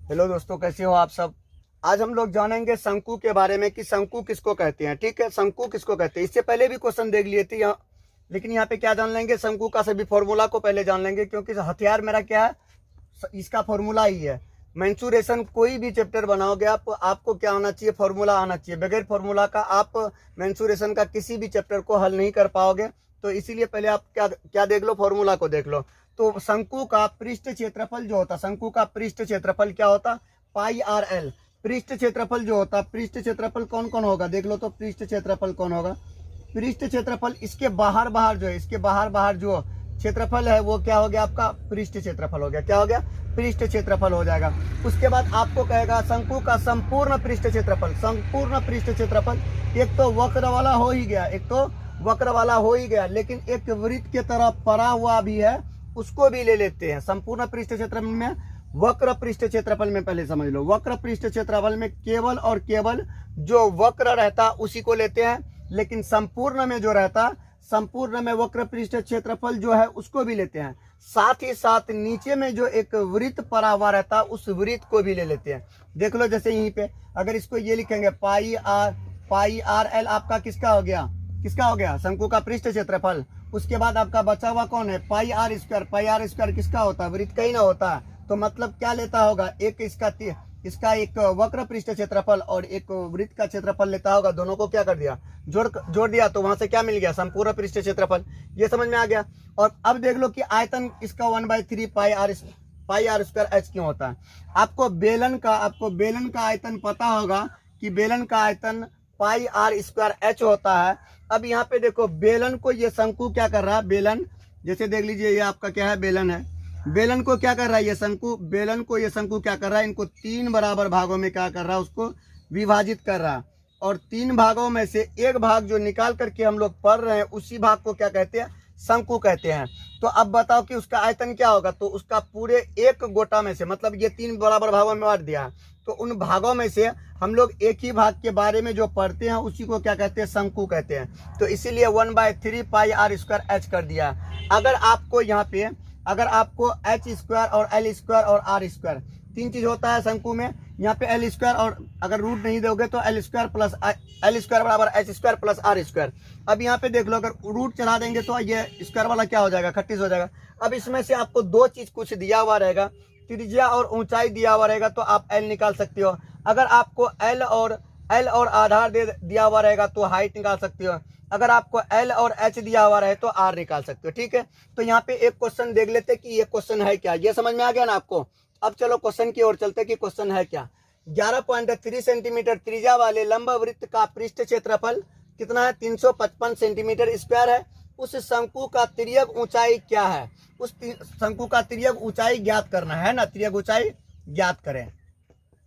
Hello दोस्तों, कैसे हो आप सब। आज हम लोग जानेंगे शंकु के बारे में कि शंकु किसको कहते हैं। ठीक है, शंकु किसको कहते हैं। इससे पहले भी क्वेश्चन देख लिए थे यहाँ, लेकिन यहाँ पे क्या जान लेंगे, शंकु का सभी फॉर्मूला को पहले जान लेंगे, क्योंकि हथियार मेरा क्या है, इसका फॉर्मूला ही है। मेंसुरेशन कोई भी चैप्टर बनाओगे आप, आपको क्या आना चाहिए, फॉर्मूला आना चाहिए। बगैर फॉर्मूला का आप मेंसुरेशन का किसी भी चैप्टर को हल नहीं कर पाओगे। तो इसीलिए पहले आप क्या क्या देख लो, फॉर्मूला को देख लो। तो शंकु का पृष्ठ क्षेत्रफल जो होता, शंकु का पृष्ठ क्षेत्रफल क्या होता, पाई आर एल। पृष्ठ क्षेत्रफल जो होता, पृष्ठ क्षेत्रफल कौन कौन होगा देख लो। तो पृष्ठ क्षेत्रफल कौन होगा, पृष्ठ क्षेत्रफल इसके बाहर बाहर जो है, इसके बाहर बाहर जो क्षेत्रफल है वो क्या हो गया, आपका पृष्ठ क्षेत्रफल हो गया। क्या हो गया, पृष्ठ क्षेत्रफल हो जाएगा। उसके बाद आपको कहेगा शंकु का संपूर्ण पृष्ठ क्षेत्रफल। संपूर्ण पृष्ठ क्षेत्रफल एक तो वक्र वाला हो ही गया, एक तो वक्र वाला हो ही गया, लेकिन एक वृत्त के तरफ पड़ा हुआ भी है, उसको भी ले लेते हैं। संपूर्ण पृष्ठ क्षेत्रफल में वक्र पृष्ठ क्षेत्रफल में पहले समझ लो, वक्र पृष्ठ क्षेत्रफल में केवल और केवल जो वक्र रहता उसी को लेते हैं, लेकिन संपूर्ण में जो रहता, संपूर्ण में वक्र पृष्ठ क्षेत्रफल जो है उसको भी लेते हैं। साथ ही साथ नीचे में जो एक वृत्त पड़ा हुआ रहता उस वृत्त को भी ले लेते हैं। देख लो, जैसे यहीं पे अगर इसको ये लिखेंगे पाई आर एल आपका किसका हो गया, किसका हो गया, शंकु का पृष्ठ क्षेत्रफल। उसके बाद आपका बचा हुआ कौन है, pi r square. Pi r square किसका होता है, वृत्त का ही ना होता है। तो मतलब क्या लेता होगा, एक इसका एक वक्र पृष्ठ क्षेत्रफल और एक वृत्त का क्षेत्रफल लेता होगा। दोनों को क्या कर दिया, जोड़ दिया, तो वहां से क्या मिल गया, संपूर्ण पृष्ठ क्षेत्रफल। ये समझ में आ गया। और अब देख लो कि आयतन इसका 1/3 पाई आर स्क्वायर एच क्यों होता है। आपको बेलन का आयतन पता होगा कि बेलन का आयतन पाई आर स्क्वायर एच होता है। अब यहाँ पे देखो, बेलन को ये शंकु क्या कर रहा है, बेलन जैसे देख लीजिए, ये आपका क्या है, बेलन है। बेलन को क्या कर रहा है ये शंकु, बेलन को ये शंकु क्या कर रहा है, इनको 3 बराबर भागों में क्या कर रहा है, उसको विभाजित कर रहा है। और 3 भागों में से एक भाग जो निकाल करके हम लोग पढ़ रहे हैं, उसी भाग को क्या कहते हैं, शंकु कहते हैं। तो अब बताओ कि उसका आयतन क्या होगा। तो उसका पूरे एक गोटा में से, मतलब ये 3 बराबर भागों में बांट दिया, तो उन भागों में से हम लोग एक ही भाग के बारे में जो पढ़ते हैं उसी को क्या कहते हैं, शंकु कहते हैं। तो इसीलिए 1/3 पाई आर स्क्वायर एच कर दिया। अगर आपको यहाँ पे, अगर आपको एच स्क्वायर और एल स्क्वायर और आर स्क्वायर 3 चीज होता है शंकु में, यहाँ पे एल स्क्वायर, और अगर रूट नहीं दोगे तो एल स्क्वायर बराबर H square plus R square. अब यहाँ पे देख लो, अगर रूट चढ़ा देंगे तो ये स्क्वायर वाला क्या हो जाएगा, 38 हो जाएगा। अब इसमें से आपको 2 चीज कुछ दिया हुआ रहेगा, त्रिज्या और ऊंचाई दिया हुआ रहेगा, तो आप एल निकाल सकते हो। अगर आपको एल और आधार दिया हुआ रहेगा तो हाइट निकाल सकते हो। अगर आपको एल और एच दिया हुआ रहे तो आर निकाल सकते हो। ठीक है, तो यहाँ पे एक क्वेश्चन देख लेते हैं कि ये क्वेश्चन है क्या। ये समझ में आ गया ना आपको। अब चलो क्वेश्चन की ओर चलते कि क्वेश्चन है क्या। 11.3 सेंटीमीटर त्रिज्या वाले लंब वृत्त का पृष्ठ क्षेत्रफल कितना है, 355 सेंटीमीटर स्क्वायर है। उस शंकु का तिर्यक ऊंचाई क्या है, उस शंकु का तिर्यक ऊंचाई ज्ञात करना है ना। तिर्यक ऊंचाई ज्ञात करें।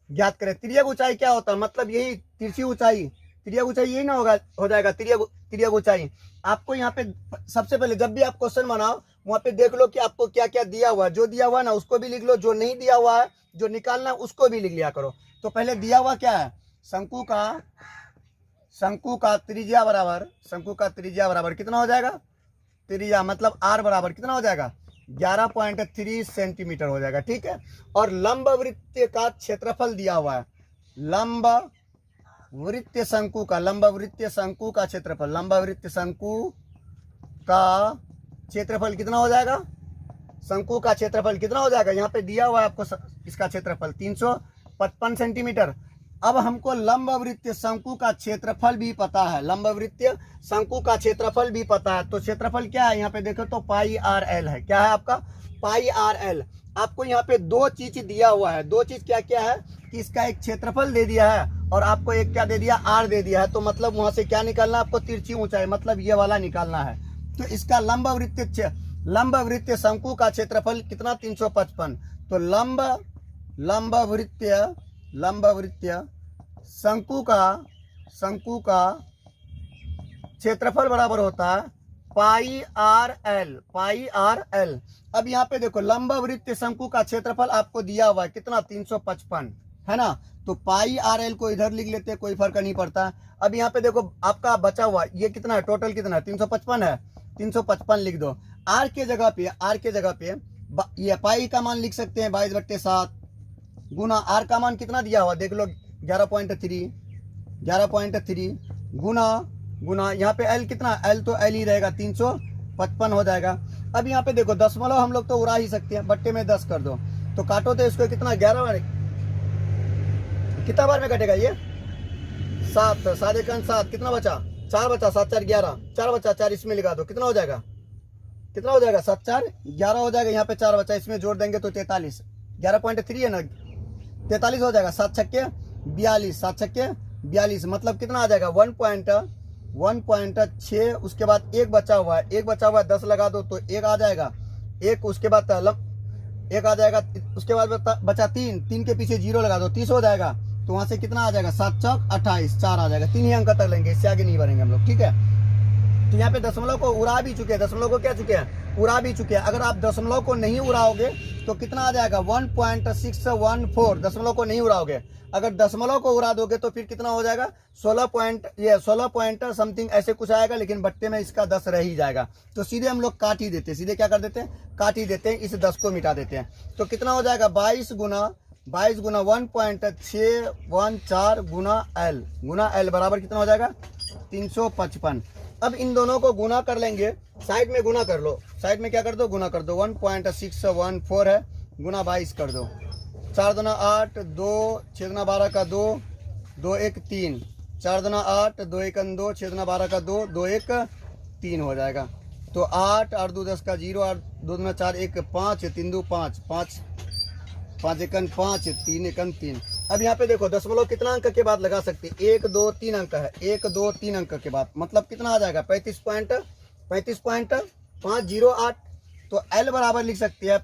तिर्यक ऊंचाई क्या होता है, मतलब यही तिरछी ऊंचाई, तिर्यक ऊंचाई यही ना होगा, हो जाएगा तिर्यक ऊंचाई। आपको यहाँ पे सबसे पहले जब भी आप क्वेश्चन बनाओ, वहां पे देख लो कि आपको क्या क्या दिया हुआ है। जो दिया हुआ है ना उसको भी लिख लो, जो नहीं दिया हुआ है, जो निकालना है उसको भी लिख लिया करो। तो पहले दिया हुआ क्या है, शंकु का त्रिज्या बराबर कितना हो जाएगा, त्रिज्या मतलब आर बराबर कितना हो जाएगा, 11.3 सेंटीमीटर हो जाएगा। ठीक है, और लंब वृत्त का क्षेत्रफल दिया हुआ है, लंब वृत्त शंकु का क्षेत्रफल कितना हो जाएगा, शंकु का क्षेत्रफल कितना हो जाएगा, यहाँ पे दिया हुआ है आपको इसका क्षेत्रफल 355 सेंटीमीटर। अब हमको लंब वृत्त शंकु का क्षेत्रफल भी पता है, तो क्षेत्रफल क्या है, यहाँ पे देखो तो पाई आर एल है। क्या है आपका, पाई आर एल। आपको यहाँ पे 2 चीज दिया हुआ है, 2 चीज क्या क्या है कि इसका एक क्षेत्रफल दे दिया है और आपको एक क्या दे दिया, आर दे दिया है। तो मतलब वहां से क्या निकालना है आपको, तिरछी ऊंचाई, मतलब ये वाला निकालना है। तो इसका लंब वृत्त शंकु का क्षेत्रफल कितना, 355। तो लंब वृत्त शंकु का क्षेत्रफल बराबर होता है पाई आर एल। अब यहाँ पे देखो, लंब वृत्त शंकु का क्षेत्रफल आपको दिया हुआ है कितना, 355 है ना। तो पाई आर एल को इधर लिख लेते हैं, कोई फर्क नहीं पड़ता। अब यहाँ पे देखो आपका बचा हुआ ये कितना है, टोटल कितना है, 355 है, 355 लिख दो। आर के जगह पे ये पाई का मान लिख सकते हैं 22/7, गुना आर का मान कितना दिया हुआ देख लो 11.3 गुना गुना यहाँ पे एल कितना, एल तो एल ही रहेगा 355 हो जाएगा। अब यहाँ पे देखो दशमलव हम लोग तो उड़ा ही सकते हैं, बट्टे में 10 कर दो तो काटो तो इसको कितना 11 बार, कितना बार में कटेगा ये 7, 7 कितना बचा 4 बचा, 7 4 11, 4 बचा 4 इसमें लगा दो कितना हो जाएगा, 7 4 11 हो जाएगा। यहाँ पे 4 बचा इसमें जोड़ देंगे तो 43, 11.3 है ना 43 हो जाएगा। 7 छक्के 42, 7 छक्के 42 मतलब कितना आ जाएगा 1.6। उसके बाद एक बचा हुआ है, 10 लगा दो तो 1 आ जाएगा, 1 उसके बाद 1 आ जाएगा, उसके बाद बचा 3 के पीछे 0 लगा दो 30 हो जाएगा। तो वहां से कितना आ जाएगा 7 चौक 28, 4 आ जाएगा। 3 ही अंक तक लेंगे, इससे आगे नहीं बढ़ेंगे हम लोग, ठीक है। तो यहाँ पे दशमलव को उड़ा भी चुके हैं, दशमलव को क्या चुके हैं उड़ा भी चुके हैं। अगर आप दशमलव को नहीं उड़ाओगे तो कितना आ जाएगा 1.614, दशमलव को नहीं उड़ाओगे। अगर दशमलव को उड़ा दोगे तो फिर कितना हो जाएगा 16 पॉइंट समथिंग ऐसे कुछ आएगा, लेकिन बट्टे में इसका 10 रह ही जाएगा। तो सीधे हम लोग काट ही देते हैं, सीधे क्या कर देते हैं काट ही देते हैं, इस 10 को मिटा देते हैं। तो कितना हो जाएगा 22 गुना 1.614 गुना एल बराबर कितना हो जाएगा 355। अब इन दोनों को गुना कर लेंगे, साइड में गुना कर लो, साइड में क्या कर दो गुना कर दो। 1.614 है गुना 22 कर दो, 4 दूना 8, 2 6 दूना 12 का 2, 2 1 3, 4 दूना 8, 2 1 2, 6 दूना 12 का 2, 2 1 3 हो जाएगा। तो 8 8 2 10 का 0, 8 2 दूना 4 1 5, 3 2 5, 5 5 1 5, 3 1 3। अब यहाँ पे देखो दशमलव कितना अंक के बाद लगा सकते हैं 1 2 3 अंक है, 1 2 3 अंक के बाद मतलब कितना आ जाएगा 35.508। तो एल बराबर लिख सकते हैं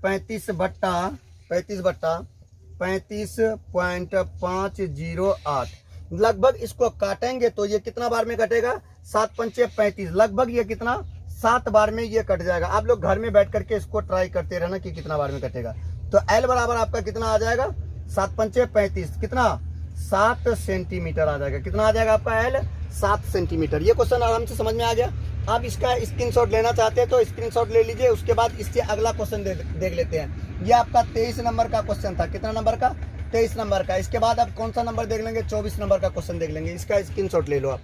35 बट्टा 35.508। लगभग इसको काटेंगे तो ये कितना बार में कटेगा 7 पंचे 35, लगभग ये कितना 7 बार में ये कट जाएगा। आप लोग घर में बैठ करके इसको ट्राई करते रहना कि कितना बार में कटेगा। तो एल बराबर आपका कितना आ जाएगा 7 पंचे 35, कितना 7 सेंटीमीटर आ जाएगा। कितना आ जाएगा आपका एल 7 सेंटीमीटर। ये क्वेश्चन आराम से समझ में आ गया। आप इसका स्क्रीनशॉट लेना चाहते हैं तो स्क्रीनशॉट ले लीजिए। उसके बाद इससे अगला क्वेश्चन देख लेते हैं। ये आपका 23 नंबर का क्वेश्चन था। कितना नंबर का 23 नंबर का। इसके बाद आप कौन सा नंबर देख लेंगे 24 नंबर का क्वेश्चन देख लेंगे। इसका स्क्रीनशॉट ले लो आप।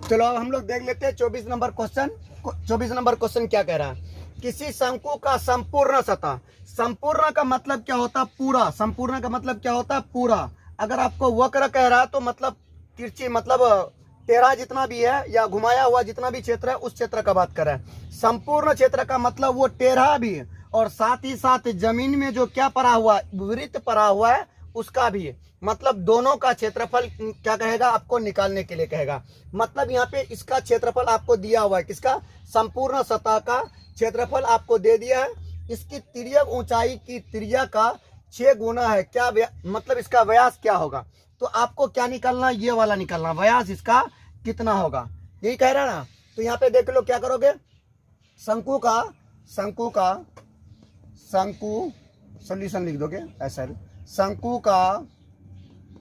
चलो अब हम लोग देख लेते हैं 24 नंबर क्वेश्चन। 24 नंबर क्वेश्चन क्या कह रहा है, किसी शंकु का संपूर्ण सतह, संपूर्ण का मतलब क्या होता है पूरा, संपूर्ण का मतलब क्या होता है पूरा। अगर आपको वक्र कह रहा है तो मतलब तिरछी, मतलब टेढ़ा जितना भी है या घुमाया हुआ जितना भी क्षेत्र है उस क्षेत्र का बात कर रहा है। संपूर्ण क्षेत्र का मतलब वो टेढ़ा भी और साथ ही साथ जमीन में जो क्या पड़ा हुआ वृत्त पड़ा हुआ है उसका भी, मतलब दोनों का क्षेत्रफल क्या कहेगा आपको निकालने के लिए कहेगा। मतलब यहाँ पे इसका क्षेत्रफल आपको दिया हुआ है, किसका संपूर्ण सतह का क्षेत्रफल आपको दे दिया है। इसकी तिर्यक ऊंचाई की त्रिज्या का 6 गुना है। क्या मतलब इसका व्यास क्या होगा, तो आपको क्या निकालना, ये वाला निकालना, व्यास इसका कितना होगा, यही कह रहा है ना। तो यहाँ पे देख लो क्या करोगे, शंकु सोल्यूशन लिख दोगे ऐसा।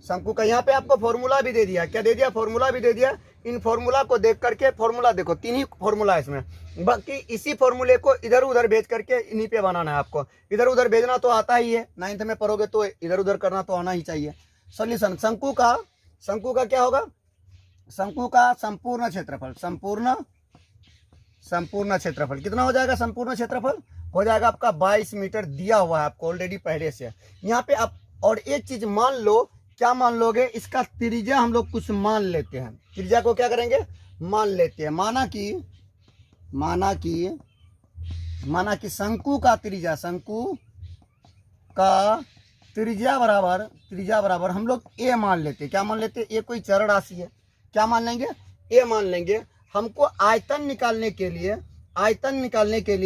शंकु का यहाँ पे आपको फॉर्मूला भी दे दिया, क्या दे दिया फॉर्मूला भी दे दिया। इन फॉर्मूला को देख करके, फॉर्मूला देखो 3 ही फॉर्मूला है इसमें, बाकी इसी फॉर्मूले को इधर उधर भेज करके इन्हीं पे बनाना है आपको। इधर उधर भेजना तो आता ही है, 9th में पढ़ोगे तो इधर उधर करना तो आना ही चाहिए। सॉल्यूशन शंकु का क्या होगा, शंकु का संपूर्ण क्षेत्रफल, संपूर्ण क्षेत्रफल कितना हो जाएगा, संपूर्ण क्षेत्रफल हो जाएगा आपका 22 मीटर दिया हुआ है आपको ऑलरेडी पहले से। यहाँ पे आप और एक चीज मान लो, क्या मान लोगे, इसका त्रिज्या हम लोग कुछ मान लेते हैं। त्रिज्या को क्या करेंगे मान लेते हैं। माना कि शंकु का त्रिज्या बराबर हम लोग ए मान लेते हैं। क्या मान लेते हैं, ये कोई चर राशि है, क्या मान लेंगे ए मान लेंगे। हमको आयतन निकालने के लिए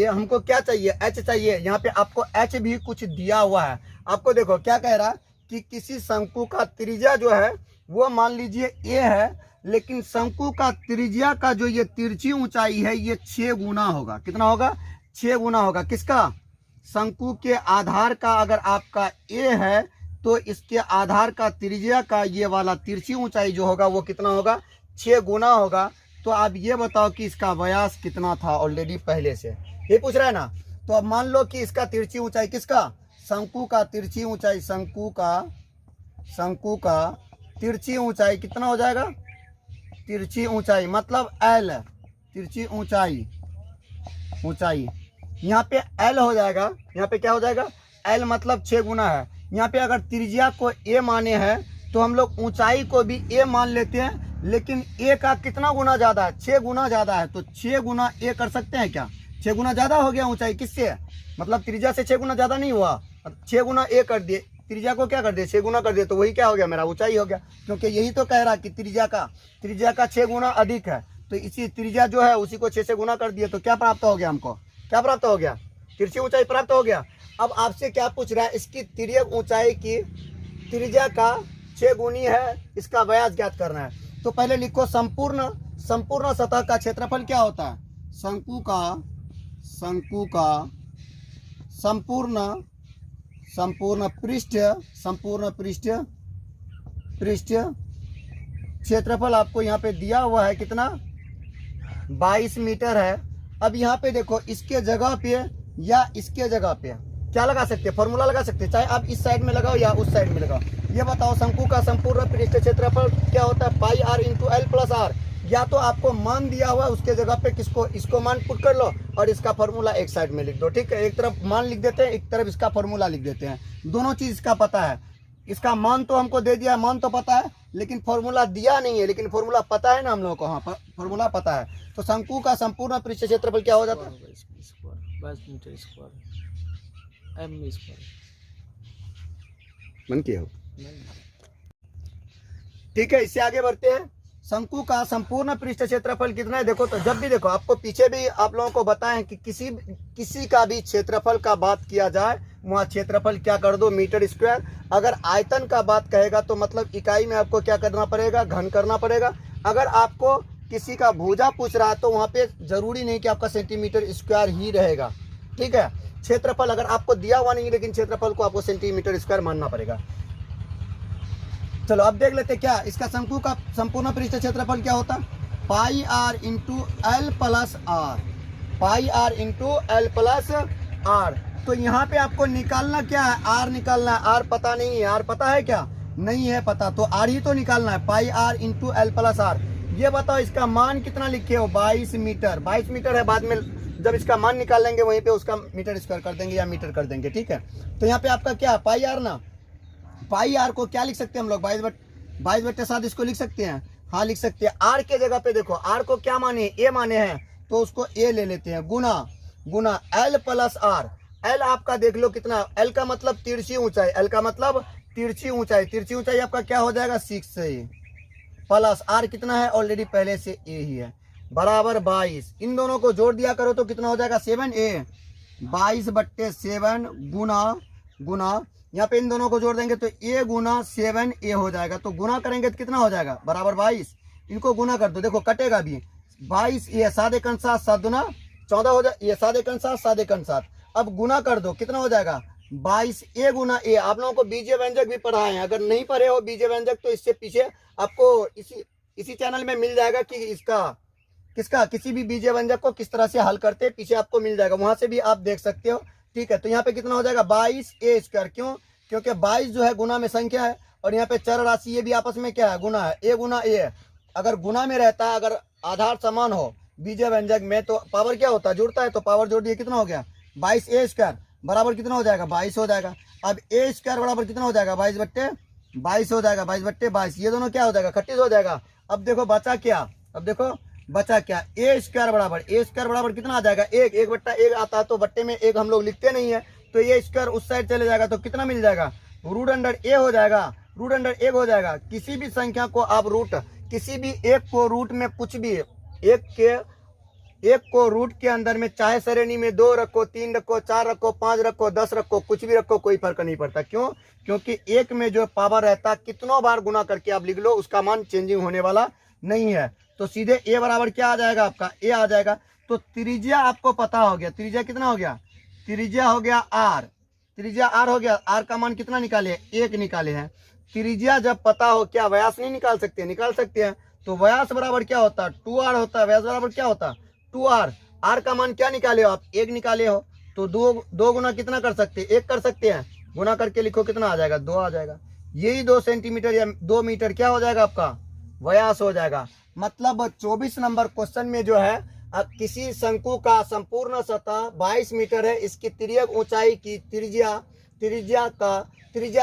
हमको क्या चाहिए, एच चाहिए। यहाँ पे आपको एच भी कुछ दिया हुआ है आपको। देखो क्या कह रहा है कि किसी शंकु का त्रिज्या जो है वो मान लीजिए ए है, लेकिन शंकु का त्रिज्या का जो ये तिरछी ऊंचाई है ये 6 गुना होगा। कितना होगा 6 गुना होगा। किसका, शंकु के आधार का अगर आपका ए है तो इसके आधार का त्रिज्या का ये वाला तिरछी ऊंचाई जो होगा वो कितना होगा, 6 गुना होगा। तो आप ये बताओ कि इसका व्यास कितना था ऑलरेडी पहले से, ये पूछ रहा है ना। तो अब मान लो कि इसका तिरछी ऊंचाई, किसका, शंकु का तिरछी ऊंचाई, शंकु का तिरछी ऊंचाई कितना हो जाएगा, तिरछी ऊंचाई मतलब एल, तिरछी ऊंचाई यहाँ पे एल हो जाएगा। यहाँ पे क्या हो जाएगा, एल मतलब 6 गुना है। यहाँ पे अगर त्रिज्या को ए माने हैं तो हम लोग ऊंचाई को भी ए मान लेते हैं, लेकिन ए का कितना गुना ज़्यादा है, 6 गुना ज़्यादा है। तो 6 गुना ए कर सकते हैं क्या, 6 गुना ज़्यादा हो गया ऊंचाई किससे, मतलब त्रिज्या से 6 गुना ज़्यादा नहीं हुआ, 6 गुना ए कर दिए, त्रिज्या को क्या कर दिए, 6 गुना कर दिए, तो वही क्या हो गया, मेरा ऊंचाई हो गया। क्योंकि यही तो कह रहा कि त्रिज्या का 6 गुना अधिक है, तो इसी त्रिज्या जो है उसी को 6 से गुना कर दिए, तो क्या प्राप्त हो गया, हमको क्या प्राप्त हो गया, तिरछी ऊंचाई प्राप्त हो गया। अब आपसे क्या पूछ रहा है, इसकी तिर्यक ऊंचाई की त्रिज्या का 6 गुनी है, इसका व्यास ज्ञात करना है। तो पहले लिखो संपूर्ण सतह का क्षेत्रफल क्या होता है, शंकु का संपूर्ण पृष्ठ क्षेत्रफल आपको यहाँ पे दिया हुआ है कितना, 22 मीटर है। अब यहाँ पे देखो, इसके जगह पे या इसके जगह पे क्या लगा सकते हैं, फॉर्मूला लगा सकते हैं, चाहे आप इस साइड में लगाओ या उस साइड में लगाओ। ये बताओ शंकु का संपूर्ण पृष्ठ क्षेत्रफल क्या होता है, pi r into l plus r. या तो आपको मान दिया हुआ है उसके जगह पे इसको मान पुट कर लो और इसका फॉर्मूला एक साइड में लिख दो, ठीक है। एक तरफ मान लिख देते हैं, एक तरफ इसका फॉर्मूला लिख देते हैं, दोनों चीज इसका पता है। इसका मान तो हमको दे दिया है, मान तो पता है, लेकिन फॉर्मूला दिया नहीं है, लेकिन फॉर्मूला पता है ना हम लोगों को, हाँ फॉर्मूला पता है। तो शंकु का संपूर्ण पृष्ठ क्षेत्रफल क्या हो जाता है, मन किया हो, ठीक है। इससे आगे बढ़ते हैं, शंकु का संपूर्ण पृष्ठ क्षेत्रफल कितना है। देखो तो जब भी देखो, आपको पीछे भी आप लोगों को बताएं कि किसी का भी क्षेत्रफल का बात किया जाए, वहाँ क्षेत्रफल क्या कर दो, मीटर स्क्वायर। अगर आयतन का बात कहेगा तो मतलब इकाई में आपको क्या करना पड़ेगा, घन करना पड़ेगा। अगर आपको किसी का भुजा पूछ रहा है तो वहाँ पे जरूरी नहीं कि आपका सेंटीमीटर स्क्वायर ही रहेगा, ठीक है। क्षेत्रफल अगर आपको दिया हुआ नहीं, लेकिन क्षेत्रफल को आपको सेंटीमीटर स्क्वायर मानना पड़ेगा। चलो अब देख लेते क्या इसका शंकु का संपूर्ण पृष्ठ क्षेत्रफल क्या होता है, pi r into l plus r, pi r into l plus r. तो यहाँ पे आपको निकालना क्या है, आर निकालना है। आर पता नहीं है, आर पता है क्या, नहीं है पता, तो आर ही तो निकालना है, pi r into l plus r. ये बताओ इसका मान कितना लिखे हो, 22 मीटर, 22 मीटर है। बाद में जब इसका मान निकाल लेंगे वहीं पे उसका मीटर स्क्वायर कर देंगे या मीटर कर देंगे, ठीक है। तो यहाँ पे आपका क्या, पाई आर ना, पाई आर को क्या लिख सकते हैं हम लोग, 22/7 इसको लिख सकते हैं, हाँ लिख सकते हैं। आर के जगह पे देखो, आर को क्या माने, ए माने हैं, तो उसको ए ले लेते हैं, गुना एल प्लस आर। एल आपका देख लो कितना, एल का मतलब तिरछी ऊंचाई, एल का मतलब तिरछी ऊंचाई, तिरछी ऊंचाई आपका क्या हो जाएगा 6 से प्लस आर कितना है, ऑलरेडी पहले से ए ही है, बराबर 22। इन दोनों को जोड़ दिया करो तो कितना हो जाएगा 7a, 22/7 गुना यहाँ पे इन दोनों को जोड़ देंगे तो a गुना 7a हो जाएगा। तो गुना करेंगे तो कितना हो जाएगा, बराबर 22। इनको गुना कर दो, देखो कटेगा भी, 22a 7 × 7 7 दूना 14 हो जाए, ये 7 × 7 7 × 7। अब गुना कर दो, कितना हो जाएगा 22a गुना a। आप लोगों को बीजीय व्यंजक भी पढ़ाए हैं, अगर नहीं पढ़े हो बीजीय व्यंजक तो इससे पीछे आपको इसी चैनल में मिल जाएगा कि किसका किसी भी बीजीय व्यंजक को किस तरह से हल करते हैं, पीछे आपको मिल जाएगा, वहां से भी आप देख सकते हो, ठीक है। तो यहाँ पे कितना हो जाएगा 22a², क्यों, क्योंकि 22 जो है गुना में संख्या है और यहाँ पे चर राशि ये भी आपस में क्या है, गुना है, a गुना a है। अगर गुना में रहता है, अगर आधार समान हो बीजीय व्यंजक में तो पावर क्या होता है, जुड़ता है, तो पावर जोड़ दिए, कितना हो गया 22a² बराबर कितना हो जाएगा 22 हो जाएगा। अब a² बराबर कितना हो जाएगा 22/22 हो जाएगा, 22/22, ये दोनों क्या हो जाएगा 38 हो जाएगा। अब देखो बचा क्या, अब देखो बचा क्या, a² बराबर कितना आ जाएगा 1/1 आता है, तो बट्टे में 1 हम लोग लिखते नहीं है, तो a² उस साइड चले जाएगा, तो कितना मिल जाएगा √a हो जाएगा, √1 हो जाएगा। किसी भी संख्या को आप किसी भी एक को रूट में कुछ भी एक को रूट के अंदर में चाहे श्रेणी में 2 रखो, 3 रखो, 4 रखो, 5 रखो, 10 रखो, कुछ भी रखो, कोई फर्क नहीं पड़ता। क्यों, क्योंकि एक में जो पावर रहता है कितनों बार गुना करके आप लिख लो, उसका मान चेंजिंग होने वाला नहीं है। तो सीधे a बराबर क्या आ जाएगा आपका, a आ जाएगा। तो त्रिज्या आपको पता हो गया, त्रिज्या कितना हो गया, त्रिज्या हो गया r, त्रिज्या आर हो गया, आर का मान कितना निकाले, 1 निकाले हैं। त्रिज्या जब पता हो, क्या व्यास नहीं निकाल सकते, निकाल सकते हैं। तो व्यास बराबर क्या होता है, 2r होता है। व्यास बराबर क्या होता है, 2r। आर का मान क्या निकाले हो आप, 1 निकाले हो। तो दो गुना कितना कर सकते हैं, 1 कर सकते हैं। गुना करके लिखो, कितना आ जाएगा, 2 आ जाएगा। यही 2 सेंटीमीटर या 2 मीटर क्या हो जाएगा, आपका व्यास हो जाएगा। मतलब 24 नंबर क्वेश्चन में जो है, किसी शंकु का संपूर्ण सतह 22 मीटर है, इसकी तिर्यक ऊंचाई की त्रिज्या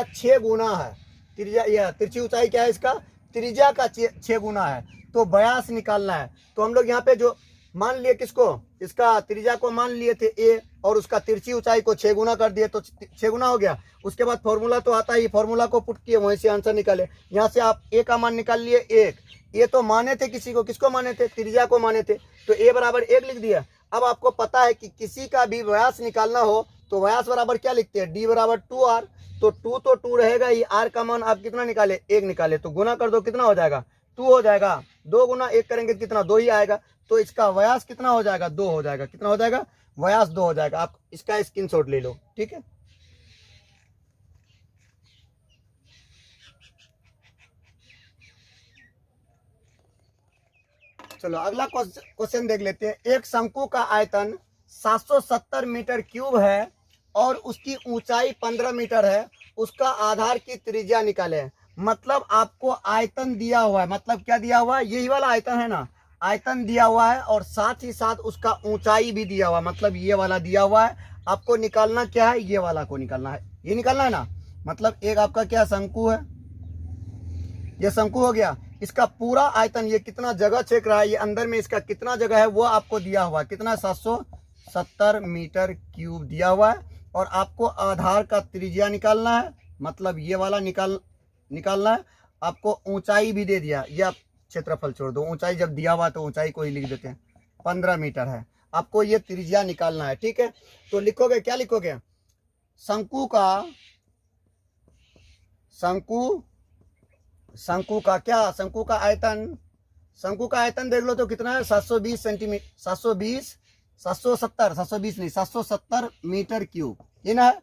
6 गुना है। त्रिज्या, यह तिरछी ऊंचाई क्या है, इसका त्रिज्या का 6 गुना है। तो व्यास निकालना है। तो हम लोग यहाँ पे जो मान लिए, किसको, इसका त्रिज्या को मान लिए थे a, और उसका तिरछी ऊंचाई को 6 गुना कर दिए, तो 6 गुना हो गया। उसके बाद फॉर्मूला तो आता ही, फॉर्मूला को पुट किए, वहीं से आंसर निकाले। यहाँ से आप a का मान निकाल लिए 1। ये तो माने थे किसी को, किसको माने थे, त्रिज्या को माने थे। तो a बराबर 1 लिख दिया। अब आपको पता है कि किसी का भी व्यास निकालना हो तो व्यास बराबर क्या लिखते हैं, d बराबर 2r। तो 2 तो 2 रहेगा ही, r का मान आप कितना निकाले, 1 निकाले। तो गुना कर दो, कितना हो जाएगा, 2 हो जाएगा। 2 गुना 1 करेंगे कितना, 2 ही आएगा। तो इसका व्यास कितना हो जाएगा, 2 हो जाएगा। कितना हो जाएगा, व्यास 2 हो जाएगा। आप इसका स्क्रीनशॉट ले लो, ठीक है। चलो अगला क्वेश्चन देख लेते हैं। एक शंकु का आयतन 770 मीटर क्यूब है और उसकी ऊंचाई 15 मीटर है। उसका आधार की त्रिज्या निकाले। मतलब आपको आयतन दिया हुआ है, मतलब क्या दिया हुआ है, यही वाला आयतन है ना, आयतन दिया हुआ है और साथ ही साथ उसका ऊंचाई भी दिया हुआ है। मतलब ये वाला दिया हुआ है, आपको निकालना क्या है, ये वाला को निकालना है, ये निकालना है ना। मतलब एक आपका क्या शंकु है, ये शंकु हो गया। इसका पूरा आयतन, ये कितना जगह छेक रहा है, ये अंदर में इसका कितना जगह है वो आपको दिया हुआ है। कितना, 770 मीटर क्यूब दिया हुआ है। और आपको आधार का त्रिज्या निकालना है, मतलब ये वाला निकालना है। आपको ऊंचाई भी दे दिया, ये आप क्षेत्रफल छोड़ दो, ऊंचाई जब दिया हुआ तो ऊंचाई को ही लिख देते हैं, 15 मीटर है। आपको ये त्रिज्या निकालना है, ठीक है। तो लिखोगे, क्या लिखोगे, शंकु का क्या, शंकु का आयतन देख लो तो कितना है, 720 सेंटीमीटर, 770 मीटर क्यूब, ये ना है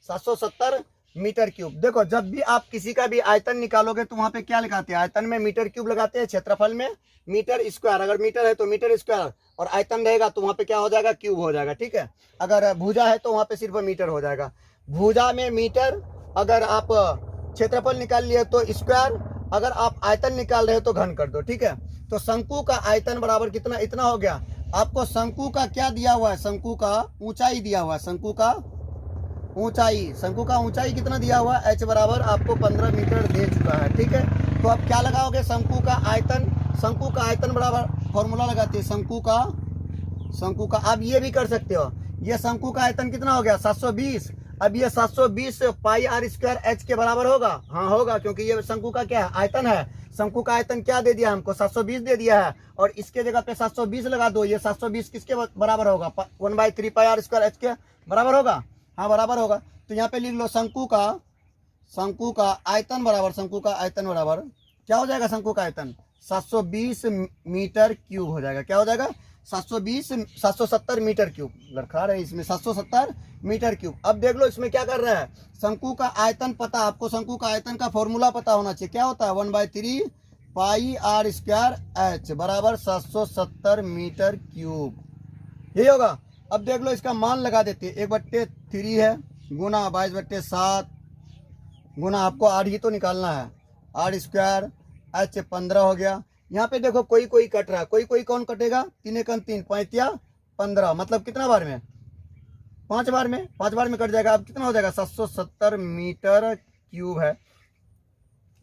770 मीटर क्यूब। देखो जब भी आप किसी का भी आयतन निकालोगे तो वहां पे क्या लगाते हैं, आयतन में मीटर क्यूब लगाते हैं, क्षेत्रफल में मीटर स्क्वायर। अगर मीटर है तो मीटर स्क्वायर, और आयतन रहेगा तो वहां पे क्या हो जाएगा, क्यूब हो जाएगा, ठीक है। अगर भुजा है तो वहां पे सिर्फ मीटर हो जाएगा, भुजा में मीटर। अगर आप क्षेत्रफल निकाल लिए तो स्क्वायर, अगर आप आयतन निकाल रहे हो तो घन कर दो, ठीक है। तो शंकु का आयतन बराबर कितना, इतना हो गया। आपको शंकु का क्या दिया हुआ है, शंकु का ऊंचाई दिया हुआ है, शंकु का ऊंचाई कितना दिया हुआ है, h बराबर आपको 15 मीटर दे चुका है, ठीक है। तो आप क्या लगाओगे, शंकु का आयतन बराबर फॉर्मूला लगाते हैं, शंकु का आप ये भी कर सकते हो। ये शंकु का आयतन कितना हो गया, 720। अब ये 720 पाई r स्क्वायर h के बराबर होगा, हाँ होगा, क्योंकि ये शंकु का क्या है, आयतन है। शंकु का आयतन क्या दे दिया हमको, 720 दे दिया है, और इसके जगह पे 720 लगा दो। ये 720 किसके बराबर होगा, 1/3 पाई r स्क्वायर h के बराबर होगा, हाँ बराबर होगा। तो यहाँ पे लिख लो शंकु का आयतन बराबर क्या हो जाएगा, शंकु का आयतन 720 मीटर क्यूब हो जाएगा। क्या हो जाएगा, 770 मीटर क्यूब रखा रहे इसमें, 770 मीटर क्यूब। अब देख लो इसमें क्या कर रहा है, शंकु का आयतन पता, आपको शंकु का आयतन का फॉर्मूला पता होना चाहिए। क्या होता है, 1/3 पाई r स्क्वायर h बराबर 770 मीटर क्यूब, यही होगा। अब देख लो इसका मान लगा देते हैं, 1/3 है गुना 22/7 गुना, आपको r ही तो निकालना है, r स्क्वायर h 15 हो गया। यहाँ पे देखो कोई कट रहा है, कोई कौन कटेगा, 3 × 3 5 या 15, मतलब कितना बार में, 5 बार में कट जाएगा। अब कितना हो जाएगा, 770 मीटर क्यूब है।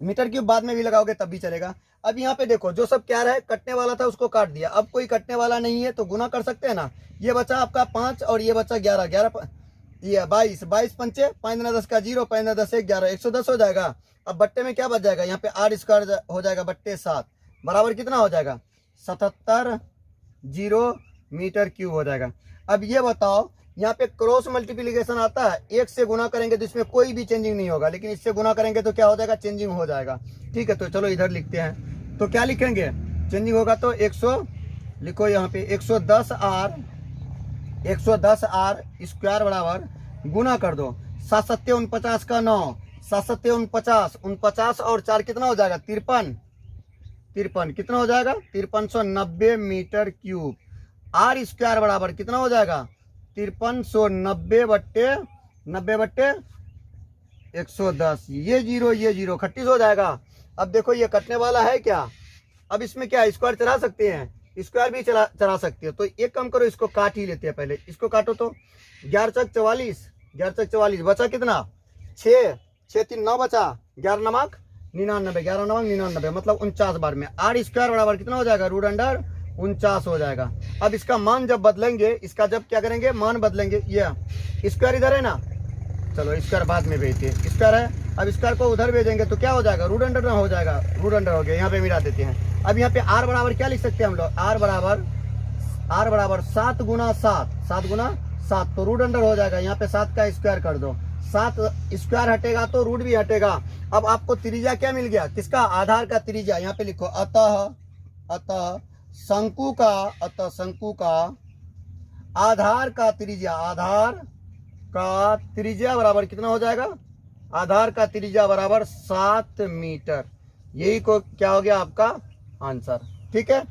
मीटर क्यूब बाद में भी लगाओगे तब भी चलेगा। अब यहाँ पे देखो जो सब क्या है, कटने वाला था उसको काट दिया, अब कोई कटने वाला नहीं है तो गुना कर सकते हैं ना। ये बचा आपका 5 और ये बचा 11 ये 22 पंचे 5 × 10 का 0, 5 × 10 11, 110 हो जाएगा। अब बट्टे में क्या बच जाएगा, यहाँ पे r स्क्वायर हो जाएगा बट्टे 7 बराबर कितना हो जाएगा, 77 मीटर क्यूब हो जाएगा। अब ये बताओ, यहाँ पे क्रॉस मल्टीप्लिकेशन आता है, 1 से गुना करेंगे तो इसमें कोई भी चेंजिंग नहीं होगा, लेकिन इससे गुना करेंगे तो क्या हो जाएगा, चेंजिंग हो जाएगा, ठीक है। तो चलो इधर लिखते हैं, तो क्या लिखेंगे, चेंजिंग होगा तो 100 लिखो, यहाँ पे 110 r स्क्वायर बराबर गुना कर दो 7 सत्ते 49 का 9, 7 सत्ते 49, 49 और 4 कितना हो जाएगा 53, 53 कितना हो जाएगा 5390 मीटर क्यूब। आर स्क्वायर बराबर कितना हो जाएगा 5390 बट्टे 110, ये जीरो 38 हो जाएगा। अब देखो ये कटने वाला है क्या, अब इसमें क्या स्क्वायर चढ़ा सकते हैं, स्क्वायर भी चढ़ा सकते हो। तो एक काम करो, इसको काट ही लेते हैं, पहले इसको काटो। तो 11 चक 44, 11 चक 44 बचा कितना 6, 6 3 9 बचा, 11 नमक 99, 11 नमक 99 मतलब 49 बार में। आर स्क्वायर बराबर कितना हो जाएगा रूट अंडर 49 हो जाएगा। अब इसका मान जब बदलेंगे, इसका जब क्या करेंगे मान बदलेंगे, ये स्क्वायर इधर है ना, चलो स्क्वायर बाद में भेजते, स्क्वायर है, अब स्क्वायर को उधर भेजेंगे तो क्या हो जाएगा रूट अंडर हो जाएगा, रूट अंडर हो गया, यहाँ पे मिला देते हैं। अब यहाँ पे आर बराबर क्या लिख सकते हैं हम लोग, आर बराबर 7 गुना 7, 7 गुना 7 तो रूट अंडर हो जाएगा। यहाँ पे 7 का स्क्वायर कर दो, 7 स्क्वायर हटेगा तो रूट भी हटेगा। अब आपको त्रिज्या क्या मिल गया, किसका आधार का त्रिज्या, यहाँ पे लिखो अतः शंकु का आधार का त्रिज्या बराबर कितना हो जाएगा, आधार का त्रिज्या बराबर 7 मीटर। यही को क्या हो गया आपका आंसर। ठीक है,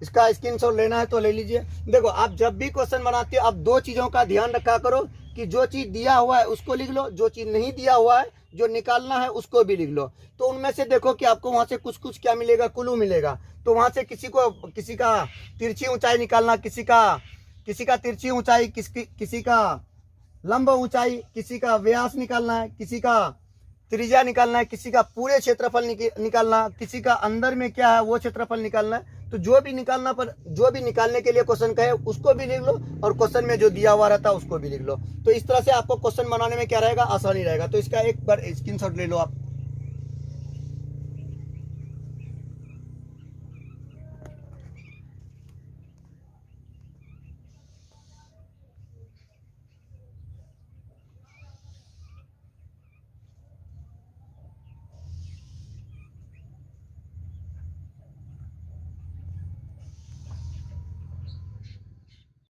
इसका स्क्रीनशॉट लेना है तो ले लीजिए। देखो आप जब भी क्वेश्चन बनाते हो, आप दो चीजों का ध्यान रखा करो कि जो चीज दिया हुआ है उसको लिख लो, जो चीज नहीं दिया हुआ है जो निकालना है उसको भी लिख लो। तो उनमें से देखो कि आपको वहां से कुछ क्या मिलेगा, क्लू मिलेगा। तो वहां से किसी का तिरछी ऊंचाई निकालना, किसी का तिरछी ऊंचाई, किसी का लंब ऊंचाई, किसी का व्यास निकालना है, किसी का त्रिज्या निकालना है, किसी का पूरे क्षेत्रफल निकालना, किसी का अंदर में क्या है वो क्षेत्रफल निकालना है। तो जो भी निकालने के लिए क्वेश्चन कहे उसको भी लिख लो, और क्वेश्चन में जो दिया हुआ रहता है उसको भी लिख लो। तो इस तरह से आपको क्वेश्चन बनाने में क्या रहेगा, आसानी रहेगा। तो इसका एक बार स्क्रीनशॉट ले लो आप।